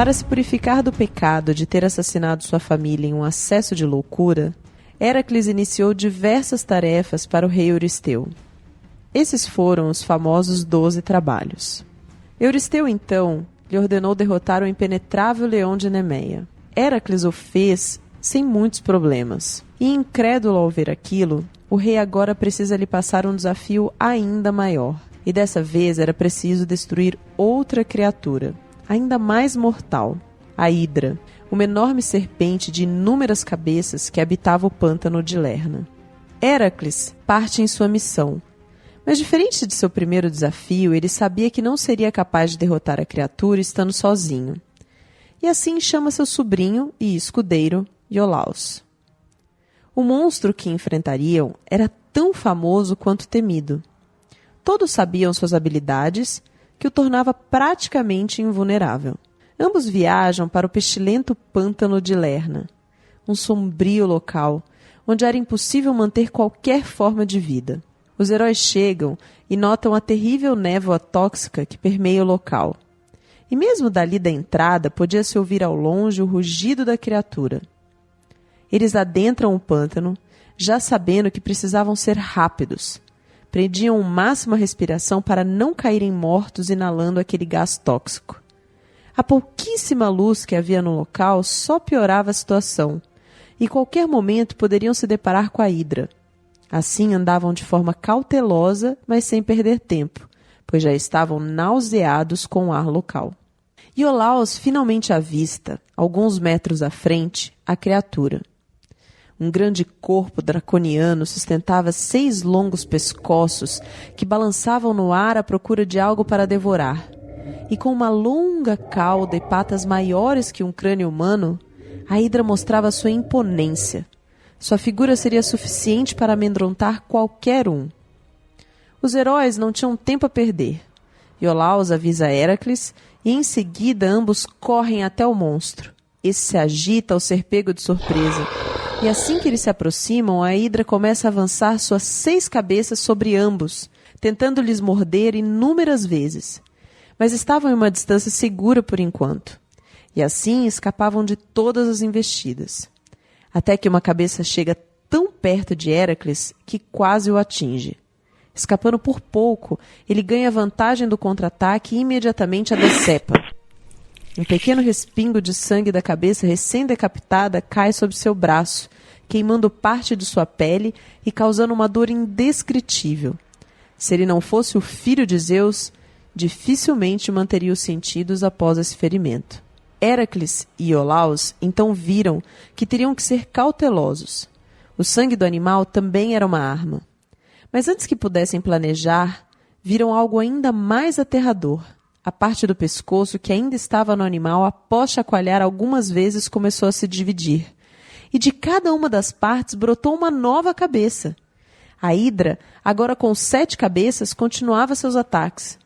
Para se purificar do pecado de ter assassinado sua família em um acesso de loucura, Héracles iniciou diversas tarefas para o rei Euristeu. Esses foram os famosos 12 trabalhos. Euristeu, então, lhe ordenou derrotar o impenetrável leão de Nemeia. Héracles o fez sem muitos problemas. E incrédulo ao ver aquilo, o rei agora precisa lhe passar um desafio ainda maior. E dessa vez era preciso destruir outra criatura, ainda mais mortal, a Hidra, uma enorme serpente de inúmeras cabeças que habitava o pântano de Lerna. Héracles parte em sua missão, mas diferente de seu primeiro desafio, ele sabia que não seria capaz de derrotar a criatura estando sozinho. E assim chama seu sobrinho e escudeiro, Iolaus. O monstro que enfrentariam era tão famoso quanto temido. Todos sabiam suas habilidades, que o tornava praticamente invulnerável. Ambos viajam para o pestilento pântano de Lerna, um sombrio local, onde era impossível manter qualquer forma de vida. Os heróis chegam e notam a terrível névoa tóxica que permeia o local. E mesmo dali da entrada podia-se ouvir ao longe o rugido da criatura. Eles adentram o pântano, já sabendo que precisavam ser rápidos. Prendiam o máximo a respiração para não caírem mortos inalando aquele gás tóxico. A pouquíssima luz que havia no local só piorava a situação, e qualquer momento poderiam se deparar com a Hidra. Assim andavam de forma cautelosa, mas sem perder tempo, pois já estavam nauseados com o ar local. Iolaus finalmente avista, alguns metros à frente, a criatura. Um grande corpo draconiano sustentava 6 longos pescoços que balançavam no ar à procura de algo para devorar. E com uma longa cauda e patas maiores que um crânio humano, a Hidra mostrava sua imponência. Sua figura seria suficiente para amedrontar qualquer um. Os heróis não tinham tempo a perder. Iolaus avisa Héracles e em seguida ambos correm até o monstro. Esse se agita ao ser pego de surpresa. E assim que eles se aproximam, a Hidra começa a avançar suas 6 cabeças sobre ambos, tentando lhes morder inúmeras vezes. Mas estavam em uma distância segura por enquanto. E assim escapavam de todas as investidas. Até que uma cabeça chega tão perto de Héracles que quase o atinge. Escapando por pouco, ele ganha vantagem do contra-ataque e imediatamente a decepa. Um pequeno respingo de sangue da cabeça recém-decapitada cai sobre seu braço, queimando parte de sua pele e causando uma dor indescritível. Se ele não fosse o filho de Zeus, dificilmente manteria os sentidos após esse ferimento. Héracles e Iolaus então viram que teriam que ser cautelosos. O sangue do animal também era uma arma. Mas antes que pudessem planejar, viram algo ainda mais aterrador. A parte do pescoço que ainda estava no animal, após chacoalhar algumas vezes, começou a se dividir. E de cada uma das partes brotou uma nova cabeça. A Hidra, agora com 7 cabeças, continuava seus ataques.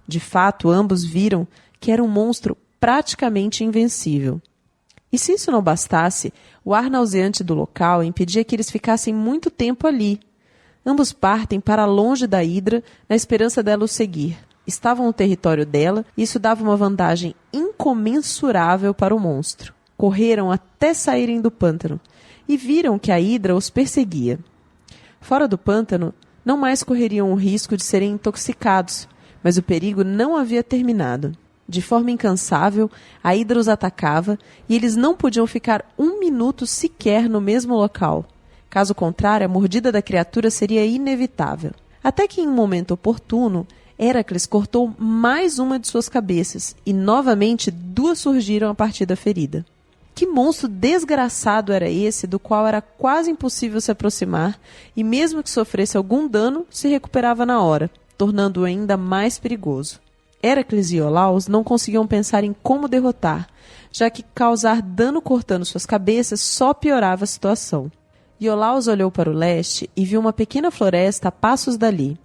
De fato, ambos viram que era um monstro praticamente invencível. E se isso não bastasse, o ar nauseante do local impedia que eles ficassem muito tempo ali. Ambos partem para longe da Hidra, na esperança dela o seguir. Estavam no território dela, e isso dava uma vantagem incomensurável para o monstro. Correram até saírem do pântano, e viram que a Hidra os perseguia. Fora do pântano, não mais correriam o risco de serem intoxicados, mas o perigo não havia terminado. De forma incansável, a Hidra os atacava e eles não podiam ficar 1 minuto sequer no mesmo local. Caso contrário, a mordida da criatura seria inevitável. Até que, em um momento oportuno, Héracles cortou mais uma de suas cabeças e, novamente, 2 surgiram a partir da ferida. Que monstro desgraçado era esse, do qual era quase impossível se aproximar e, mesmo que sofresse algum dano, se recuperava na hora, tornando-o ainda mais perigoso. Héracles e Iolaus não conseguiam pensar em como derrotar, já que causar dano cortando suas cabeças só piorava a situação. Iolaus olhou para o leste e viu uma pequena floresta a passos dali.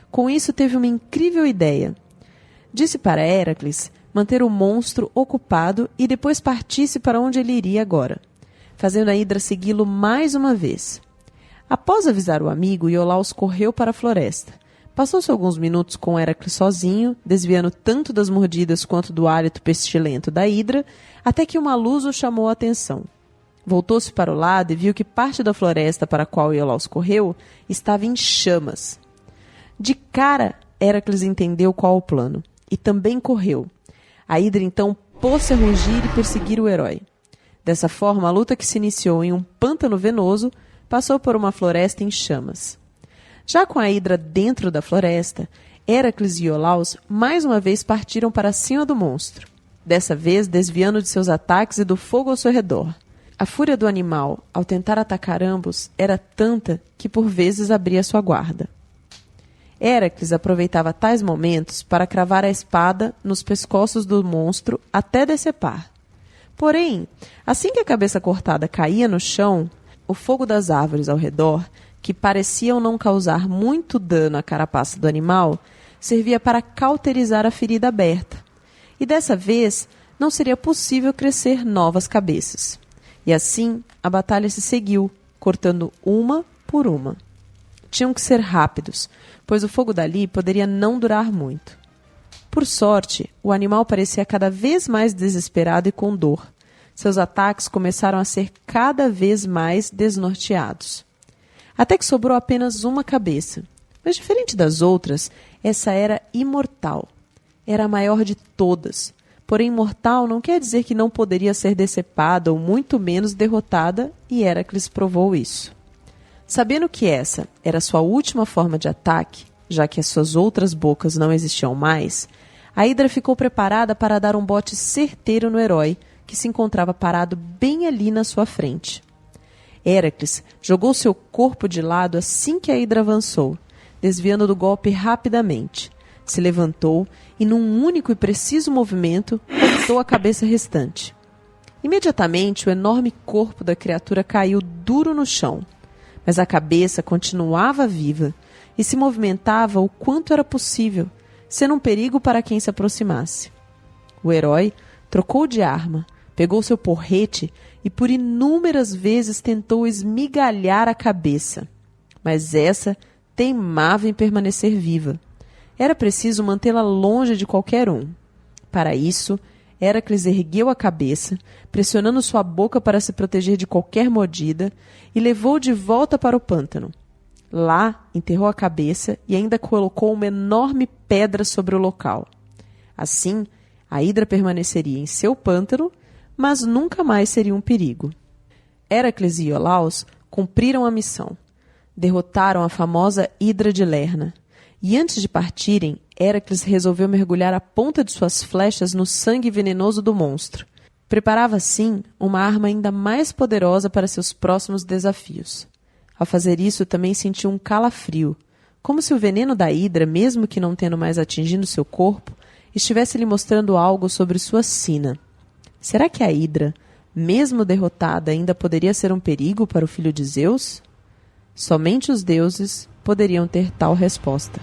Com isso, teve uma incrível ideia. Disse para Héracles manter o monstro ocupado e depois partisse para onde ele iria agora, fazendo a Hidra segui-lo mais uma vez. Após avisar o amigo, Iolaus correu para a floresta, Passou-se alguns minutos com Héracles sozinho, desviando tanto das mordidas quanto do hálito pestilento da hidra, até que uma luz o chamou a atenção. Voltou-se para o lado e viu que parte da floresta para a qual Iolaus correu estava em chamas. De cara, Héracles entendeu qual o plano, e também correu. A hidra então pôs-se a rugir e perseguir o herói. Dessa forma, a luta que se iniciou em um pântano venoso passou por uma floresta em chamas. Já com a hidra dentro da floresta, Héracles e Iolaus mais uma vez partiram para cima do monstro, dessa vez desviando de seus ataques e do fogo ao seu redor. A fúria do animal, ao tentar atacar ambos, era tanta que por vezes abria sua guarda. Héracles aproveitava tais momentos para cravar a espada nos pescoços do monstro até decepar. Porém, assim que a cabeça cortada caía no chão, o fogo das árvores ao redor, que pareciam não causar muito dano à carapaça do animal, servia para cauterizar a ferida aberta. E dessa vez, não seria possível crescer novas cabeças. E assim, a batalha se seguiu, cortando uma por uma. Tinham que ser rápidos, pois o fogo dali poderia não durar muito. Por sorte, o animal parecia cada vez mais desesperado e com dor. Seus ataques começaram a ser cada vez mais desnorteados. Até que sobrou apenas uma cabeça. Mas diferente das outras, essa era imortal. Era a maior de todas. Porém, mortal não quer dizer que não poderia ser decepada ou muito menos derrotada, e Héracles provou isso. Sabendo que essa era sua última forma de ataque, já que as suas outras bocas não existiam mais, a hidra ficou preparada para dar um bote certeiro no herói, que se encontrava parado bem ali na sua frente. Héracles jogou seu corpo de lado assim que a hidra avançou, desviando do golpe rapidamente. Se levantou e, num único e preciso movimento, cortou a cabeça restante. Imediatamente, o enorme corpo da criatura caiu duro no chão, mas a cabeça continuava viva e se movimentava o quanto era possível, sendo um perigo para quem se aproximasse. O herói trocou de arma, pegou seu porrete e por inúmeras vezes tentou esmigalhar a cabeça. Mas essa teimava em permanecer viva. Era preciso mantê-la longe de qualquer um. Para isso, Héracles ergueu a cabeça, pressionando sua boca para se proteger de qualquer mordida, e levou de volta para o pântano. Lá, enterrou a cabeça e ainda colocou uma enorme pedra sobre o local. Assim, a hidra permaneceria em seu pântano, mas nunca mais seria um perigo. Héracles e Iolaus cumpriram a missão. Derrotaram a famosa hidra de Lerna. E antes de partirem, Héracles resolveu mergulhar a ponta de suas flechas no sangue venenoso do monstro. Preparava, assim, uma arma ainda mais poderosa para seus próximos desafios. Ao fazer isso, também sentiu um calafrio, como se o veneno da hidra, mesmo que não tendo mais atingido seu corpo, estivesse lhe mostrando algo sobre sua sina. Será que a hidra, mesmo derrotada, ainda poderia ser um perigo para o filho de Zeus? Somente os deuses poderiam ter tal resposta.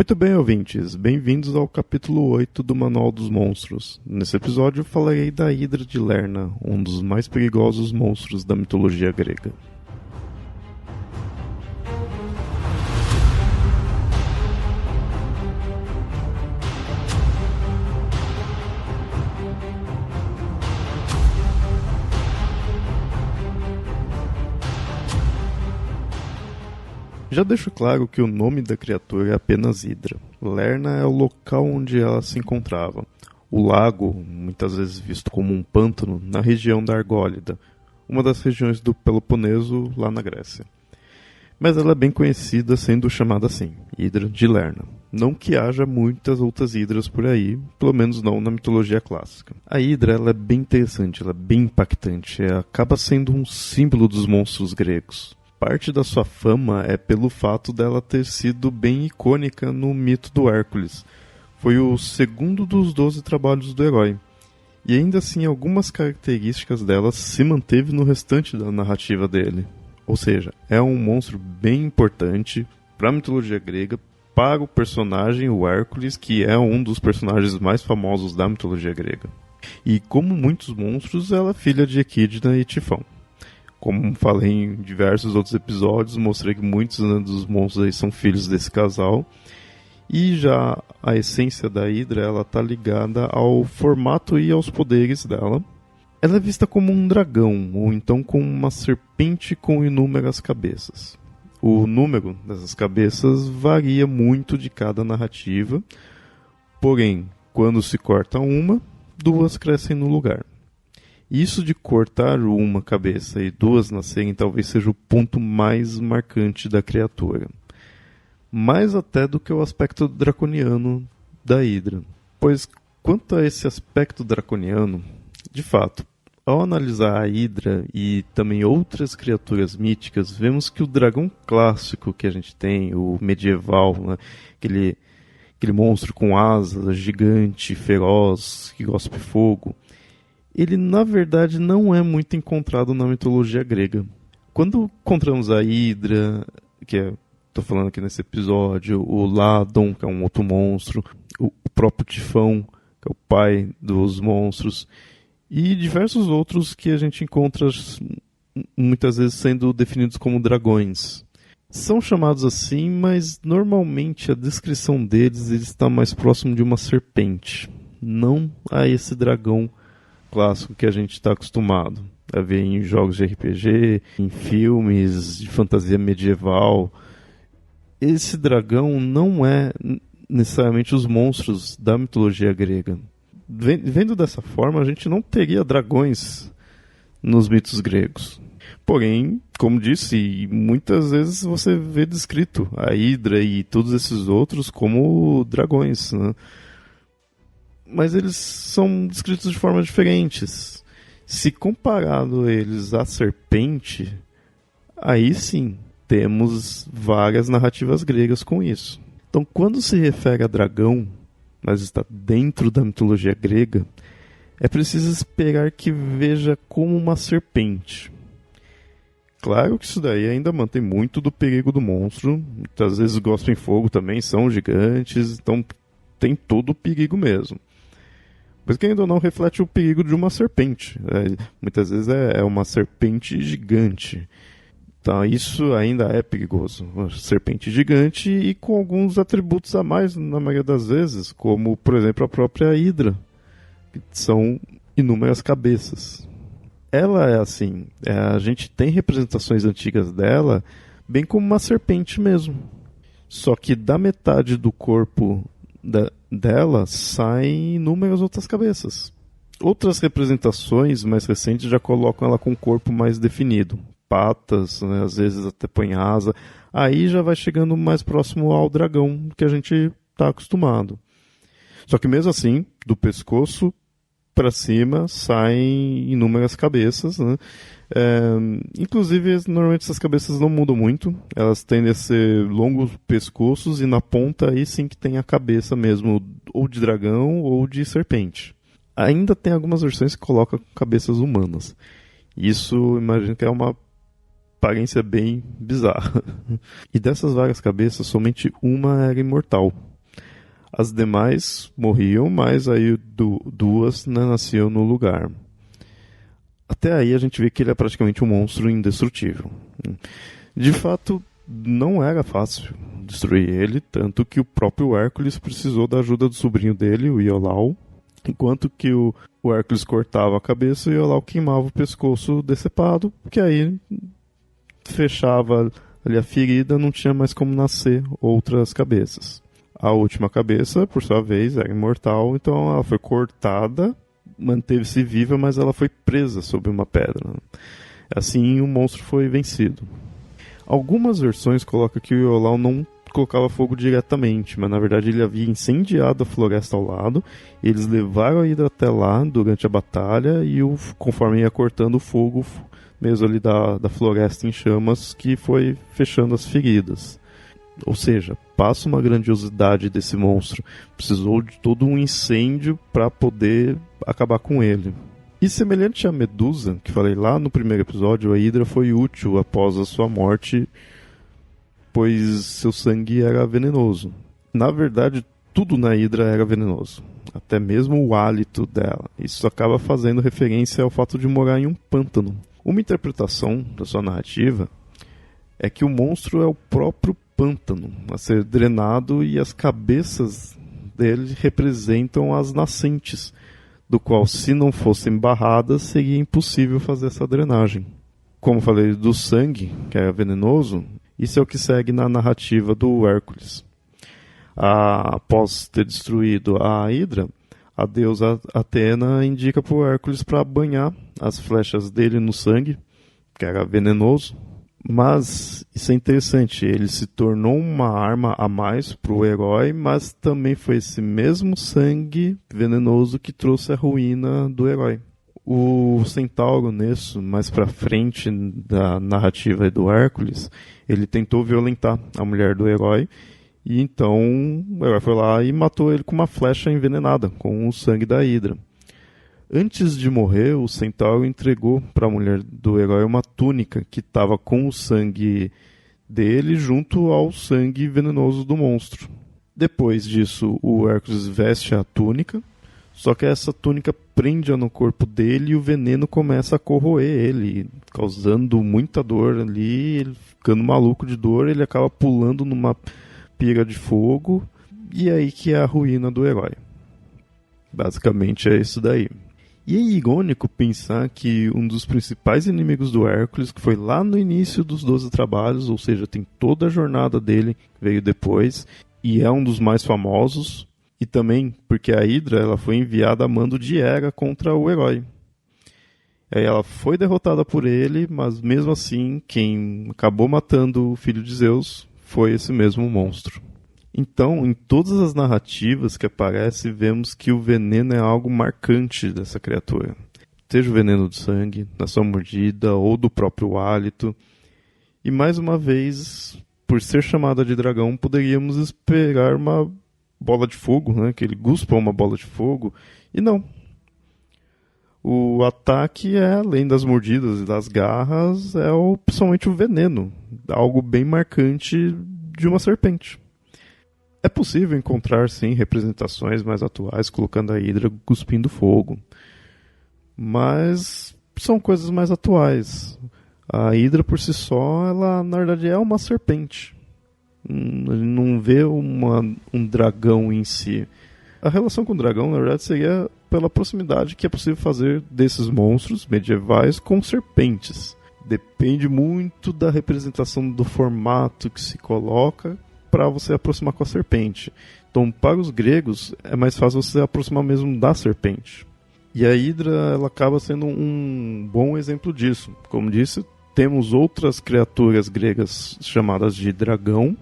Muito bem, ouvintes, bem-vindos ao capítulo 8 do Manual dos Monstros. Nesse episódio eu falarei da Hidra de Lerna, um dos mais perigosos monstros da mitologia grega. Já deixo claro que o nome da criatura é apenas Hidra. Lerna é o local onde ela se encontrava. O lago, muitas vezes visto como um pântano, na região da Argólida, uma das regiões do Peloponeso, lá na Grécia. Mas ela é bem conhecida sendo chamada assim, Hidra de Lerna. Não que haja muitas outras hidras por aí, pelo menos não na mitologia clássica. A hidra ela é bem interessante, ela é bem impactante, acaba sendo um símbolo dos monstros gregos. Parte da sua fama é pelo fato dela ter sido bem icônica no mito do Hércules. Foi o segundo dos 12 trabalhos do herói. E ainda assim, algumas características dela se manteve no restante da narrativa dele. Ou seja, é um monstro bem importante para a mitologia grega, para o personagem, o Hércules, que é um dos personagens mais famosos da mitologia grega. E como muitos monstros, ela é filha de Equidna e Tifão. Como falei em diversos outros episódios, mostrei que muitos, né, dos monstros aí são filhos desse casal. E já a essência da Hidra, ela está ligada ao formato e aos poderes dela. Ela é vista como um dragão, ou então como uma serpente com inúmeras cabeças. O número dessas cabeças varia muito de cada narrativa, porém, quando se corta uma, duas crescem no lugar. Isso de cortar uma cabeça e duas nascerem talvez seja o ponto mais marcante da criatura. Mais até do que o aspecto draconiano da Hidra. Pois, quanto a esse aspecto draconiano, de fato, ao analisar a Hidra e também outras criaturas míticas, vemos que o dragão clássico que a gente tem, o medieval, né, aquele monstro com asas, gigante, feroz, que gospe fogo, ele na verdade não é muito encontrado na mitologia grega. Quando encontramos a Hidra, que estou falando aqui nesse episódio, o Ladon, que é um outro monstro, o próprio Tifão, que é o pai dos monstros, e diversos outros que a gente encontra muitas vezes sendo definidos como dragões. São chamados assim, mas normalmente a descrição deles está mais próximo de uma serpente, não a esse dragão clássico que a gente está acostumado a ver em jogos de RPG, em filmes de fantasia medieval. Esse dragão não é necessariamente os monstros da mitologia grega. Vendo dessa forma, a gente não teria dragões nos mitos gregos. Porém, como disse, muitas vezes você vê descrito a Hidra e todos esses outros como dragões, né? Mas eles são descritos de formas diferentes. Se comparado eles à serpente, aí sim temos várias narrativas gregas com isso. Então, quando se refere a dragão, mas está dentro da mitologia grega, é preciso esperar que veja como uma serpente. Claro que isso daí ainda mantém muito do perigo do monstro, muitas vezes gospem fogo também, são gigantes, então tem todo o perigo mesmo. Mas que ainda não reflete o perigo de uma serpente. Muitas vezes é uma serpente gigante. Então isso ainda é perigoso. Uma serpente gigante e com alguns atributos a mais na maioria das vezes, como por exemplo a própria Hidra, que são inúmeras cabeças. Ela é assim, a gente tem representações antigas dela, bem como uma serpente mesmo. Só que da metade do corpo dela saem inúmeras outras cabeças. Outras representações mais recentes já colocam ela com um corpo mais definido. Patas, né, às vezes até põe asa. Aí já vai chegando mais próximo ao dragão que a gente está acostumado. Só que mesmo assim, do pescoço para cima saem inúmeras cabeças, né? Inclusive, normalmente essas cabeças não mudam muito. Elas tendem a ser longos pescoços e na ponta aí sim que tem a cabeça mesmo, ou de dragão ou de serpente. Ainda tem algumas versões que colocam cabeças humanas. Isso, imagino que é uma aparência bem bizarra. E dessas várias cabeças, somente uma era imortal. As demais morriam, mas aí duas, né, nasciam no lugar. Até aí a gente vê que ele é praticamente um monstro indestrutível. De fato, não era fácil destruir ele, tanto que o próprio Hércules precisou da ajuda do sobrinho dele, o Iolau, enquanto que o Hércules cortava a cabeça e o Iolau queimava o pescoço decepado, porque aí fechava ali a ferida, não tinha mais como nascer outras cabeças. A última cabeça, por sua vez, era imortal, então ela foi cortada, manteve-se viva, mas ela foi presa sob uma pedra. Assim, o monstro foi vencido. Algumas versões colocam que o Iolau não colocava fogo diretamente, mas na verdade ele havia incendiado a floresta ao lado, eles levaram a Hidra até lá durante a batalha e conforme ia cortando o fogo mesmo ali da floresta em chamas, que foi fechando as feridas. Ou seja, passa uma grandiosidade desse monstro. Precisou de todo um incêndio para poder acabar com ele. E semelhante à Medusa, que falei lá no primeiro episódio, a Hydra foi útil após a sua morte, pois seu sangue era venenoso. Na verdade, tudo na Hydra era venenoso, até mesmo o hálito dela. Isso acaba fazendo referência ao fato de morar em um pântano. Uma interpretação da sua narrativa é que o monstro é o próprio pântano a ser drenado e as cabeças dele representam as nascentes, do qual, se não fossem barradas, seria impossível fazer essa drenagem. Como falei do sangue, que é venenoso, isso é o que segue na narrativa do Hércules. Após ter destruído a Hydra, a deusa Atena indica para o Hércules para banhar as flechas dele no sangue, que era venenoso. Mas isso é interessante, ele se tornou uma arma a mais para o herói, mas também foi esse mesmo sangue venenoso que trouxe a ruína do herói. O Centauro, nisso, mais pra frente da narrativa do Hércules, ele tentou violentar a mulher do herói, e então o herói foi lá e matou ele com uma flecha envenenada, com o sangue da Hydra. Antes de morrer, o Centauro entregou para a mulher do herói uma túnica que estava com o sangue dele junto ao sangue venenoso do monstro. Depois disso, o Hércules veste a túnica, só que essa túnica prende no corpo dele e o veneno começa a corroer ele, causando muita dor ali, ele ficando maluco de dor, ele acaba pulando numa pira de fogo, e é aí que é a ruína do herói. Basicamente é isso daí. E é irônico pensar que um dos principais inimigos do Hércules, que foi lá no início dos 12 trabalhos, ou seja, tem toda a jornada dele que veio depois, e é um dos mais famosos, e também porque a Hydra ela foi enviada a mando de Hera contra o herói. Aí ela foi derrotada por ele, mas mesmo assim, quem acabou matando o filho de Zeus foi esse mesmo monstro. Então, em todas as narrativas que aparecem, vemos que o veneno é algo marcante dessa criatura. Seja o veneno do sangue, da sua mordida ou do próprio hálito. E mais uma vez, por ser chamada de dragão, poderíamos esperar uma bola de fogo, né? Que ele guspa uma bola de fogo. E não. O ataque é, além das mordidas e das garras, é principalmente o veneno. Algo bem marcante de uma serpente. É possível encontrar, sim, representações mais atuais colocando a Hydra cuspindo fogo. Mas são coisas mais atuais. A Hydra, por si só, ela na verdade é uma serpente. Não vê um dragão em si. A relação com o dragão, na verdade, seria pela proximidade que é possível fazer desses monstros medievais com serpentes. Depende muito da representação do formato que se coloca para você aproximar com a serpente. Então, para os gregos, é mais fácil você aproximar mesmo da serpente. E a Hydra ela acaba sendo um bom exemplo disso. Como disse, temos outras criaturas gregas chamadas de dragão,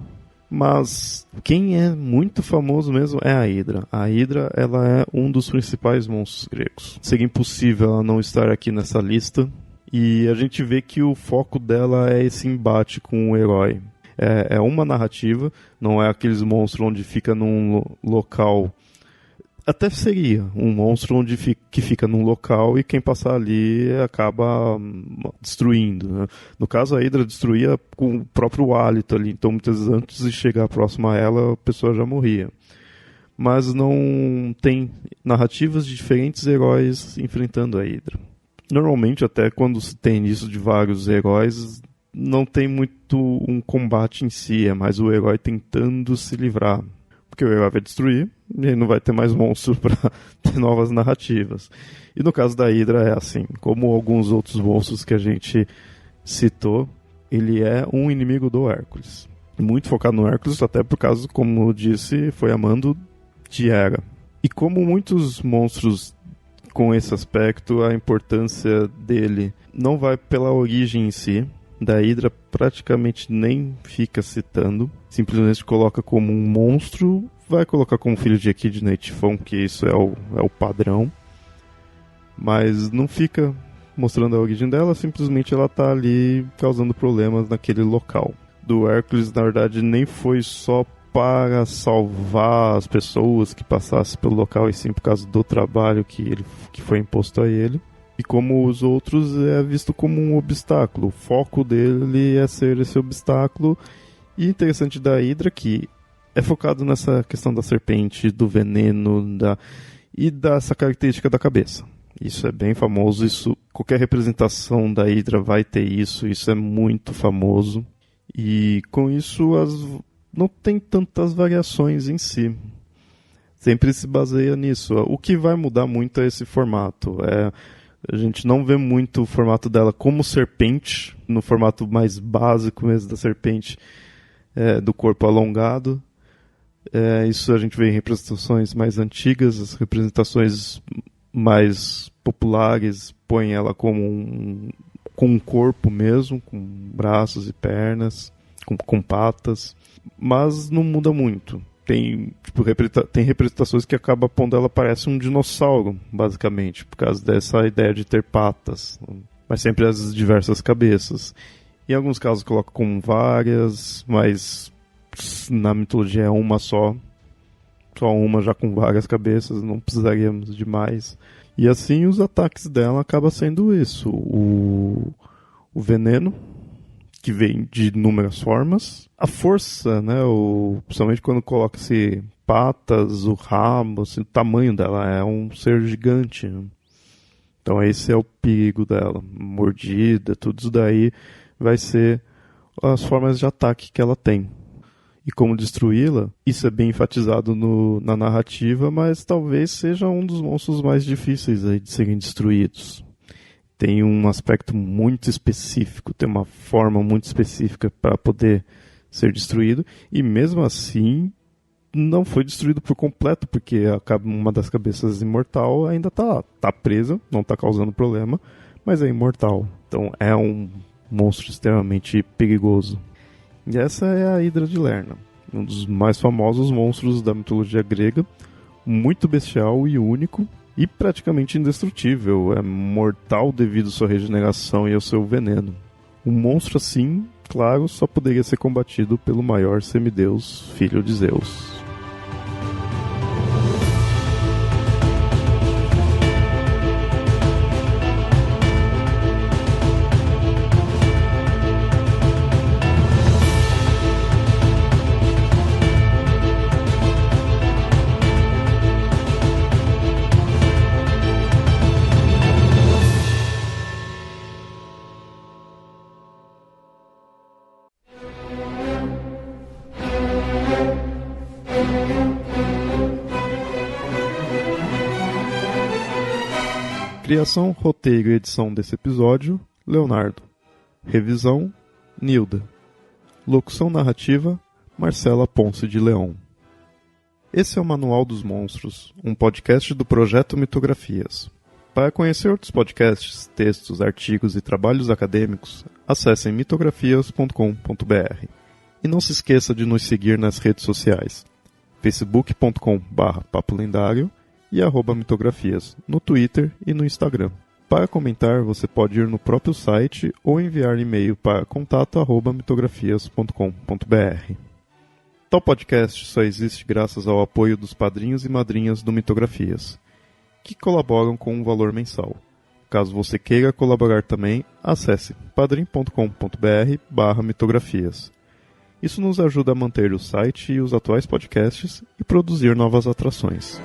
mas quem é muito famoso mesmo é a Hydra. A Hydra ela é um dos principais monstros gregos. Seria impossível ela não estar aqui nessa lista. E a gente vê que o foco dela é esse embate com o herói. É uma narrativa, não é aqueles monstros onde fica num local. Até seria um monstro que fica num local e quem passar ali acaba destruindo. Né? No caso, a Hydra destruía com o próprio hálito ali, então muitas vezes antes de chegar próximo a ela, a pessoa já morria. Mas não tem narrativas de diferentes heróis enfrentando a Hydra. Normalmente, até quando se tem isso de vários heróis, não tem muito um combate em si, é mais o herói tentando se livrar. Porque o herói vai destruir e aí não vai ter mais monstros para ter novas narrativas. E no caso da Hydra é assim, como alguns outros monstros que a gente citou, ele é um inimigo do Hércules. Muito focado no Hércules, até por causa, como eu disse, foi a mando de Hera. E como muitos monstros com esse aspecto, a importância dele não vai pela origem em si, da Hydra praticamente nem fica citando, simplesmente coloca como um monstro, vai colocar como filho de Echidna e Tifão, que isso é o padrão, mas não fica mostrando a origem dela, simplesmente ela está ali causando problemas naquele local. Do Hércules, na verdade, nem foi só para salvar as pessoas que passassem pelo local, e sim por causa do trabalho que foi imposto a ele. E como os outros, é visto como um obstáculo. O foco dele é ser esse obstáculo. E interessante da Hydra que é focado nessa questão da serpente, do veneno e dessa característica da cabeça. Isso é bem famoso. Qualquer representação da Hydra vai ter isso. Isso é muito famoso. E com isso não tem tantas variações em si. Sempre se baseia nisso. O que vai mudar muito é esse formato. A gente não vê muito o formato dela como serpente, no formato mais básico mesmo da serpente, do corpo alongado. Isso a gente vê em representações mais antigas, as representações mais populares põem ela como com um corpo mesmo, com braços e pernas, com patas, mas não muda muito. Tem representações que acabam pondo ela parece um dinossauro, basicamente, por causa dessa ideia de ter patas, mas sempre as diversas cabeças. Em alguns casos coloca com várias, mas na mitologia é uma só uma já com várias cabeças, não precisaríamos de mais. E assim os ataques dela acabam sendo isso, o veneno, que vem de inúmeras formas. A força, né, principalmente quando coloca-se patas, o rabo, assim, o tamanho dela é um ser gigante. Né? Então esse é o perigo dela. Mordida, tudo isso daí vai ser as formas de ataque que ela tem. E como destruí-la, isso é bem enfatizado na narrativa, mas talvez seja um dos monstros mais difíceis aí de serem destruídos. Tem um aspecto muito específico, tem uma forma muito específica para poder ser destruído, e mesmo assim não foi destruído por completo, porque uma das cabeças imortal ainda está presa, não está causando problema, mas é imortal. Então é um monstro extremamente perigoso. E essa é a Hydra de Lerna, um dos mais famosos monstros da mitologia grega, muito bestial e único, e praticamente indestrutível, é mortal devido à sua regeneração e ao seu veneno. Um monstro assim, claro, só poderia ser combatido pelo maior semideus, filho de Zeus. Criação, roteiro e edição desse episódio, Leonardo. Revisão, Nilda. Locução narrativa, Marcela Ponce de Leon. Esse é o Manual dos Monstros, um podcast do Projeto Mitografias. Para conhecer outros podcasts, textos, artigos e trabalhos acadêmicos, acessem mitografias.com.br. E não se esqueça de nos seguir nas redes sociais, facebook.com/papolendário e @mitografias, no Twitter e no Instagram. Para comentar, você pode ir no próprio site ou enviar e-mail para contato@mitografias.com.br. Tal podcast só existe graças ao apoio dos padrinhos e madrinhas do Mitografias, que colaboram com um valor mensal. Caso você queira colaborar também, acesse padrim.com.br/mitografias. Isso nos ajuda a manter o site e os atuais podcasts e produzir novas atrações.